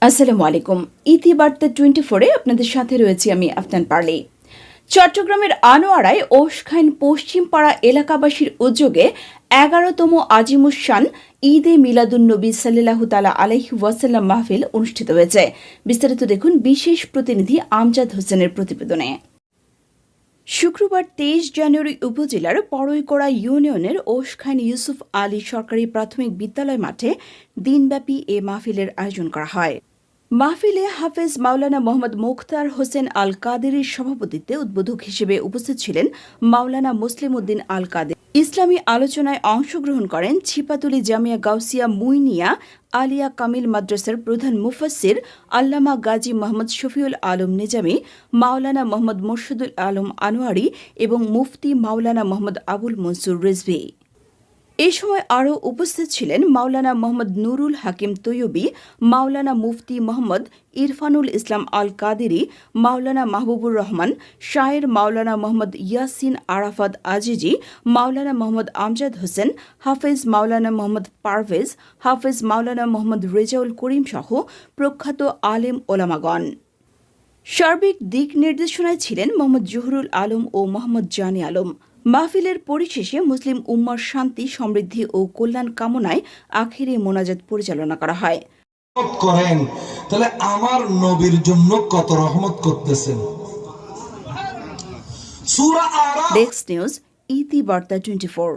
আসসালামু আলাইকুম। ইতিবার্তা 24-এ আপনাদের সাথে রয়েছি আমি আফনান পারলি। চট্টগ্রামের আনোয়ারায় ওশখাইন পশ্চিমপাড়া এলাকাবাসীর উদ্যোগে 11তম আজিমুশান ঈদে মিলাদুন্নবী সাল্লাল্লাহু তাআলা আলাইহি ওয়াসাল্লাম মাহফিল অনুষ্ঠিত হয়েছে। বিস্তারিত দেখুন বিশেষ প্রতিনিধি আমজাদ হোসেনের প্রতিবেদনে। শুক্রবার 23 জানুয়ারি উপজেলার পড়ইকড়া ইউনিয়নের ওশখাইন ইউসুফ আলী সরকারি প্রাথমিক বিদ্যালয় মাঠে দিনব্যাপী এ মাহফিলের আয়োজন করা হয়। মাহফিলে হাফেজ মাওলানা মোহাম্মদ মুখতার হোসেন আল কাদেরীর সভাপতিত্বে উদ্বোধক হিসেবে উপস্থিত ছিলেন মাওলানা মুসলিম উদ্দিন আল কাদের। ইসলামী আলোচনায় অংশগ্রহণ করেন ছিপাতুলি জামিয়া গাউসিয়া মুইনিয়া আলিয়া কামিল মাদ্রাসার প্রধান মুফাসসির আল্লামা গাজী মোহাম্মদ শফিউল আলম নিজামী, মাওলানা মোহাম্মদ মুর্শিদুল আলম আনোয়ারি এবং মুফতি মাওলানা মোহাম্মদ আবুল মনসুর রিজভী। এ সময় আরও উপস্থিত ছিলেন মাওলানা মোহাম্মদ নুরুল হাকিম তৈয়বী, মাওলানা মুফতি মোহাম্মদ ইরফানুল ইসলাম আল কাদেরী, মাওলানা মাহবুবুর রহমান, শায়ের মাওলানা মোহাম্মদ ইয়াসিন আরাফাত আজিজি, মাওলানা মোহাম্মদ আমজাদ হোসেন, হাফেজ মাওলানা মোহাম্মদ পারভেজ, হাফেজ মাওলানা মোহাম্মদ রেজাউল করিম সহ প্রখ্যাত আলেম ওলামাগণ। সার্বিক দিক নির্দেশনায় ছিলেন মোহাম্মদ জহুরুল আলম ও মোহাম্মদ জানি আলম। মাহফিলের পরিশেষে মুসলিম উম্মার শান্তি, সমৃদ্ধি ও কল্যাণ কামনায় আখিরি মোনাজাত পরিচালনা করা হয়। করেন তাহলে আমার নবীর জন্য কত রহমত করতেছেন। ডেস্ক নিউজ, ইতিবার্তা 24।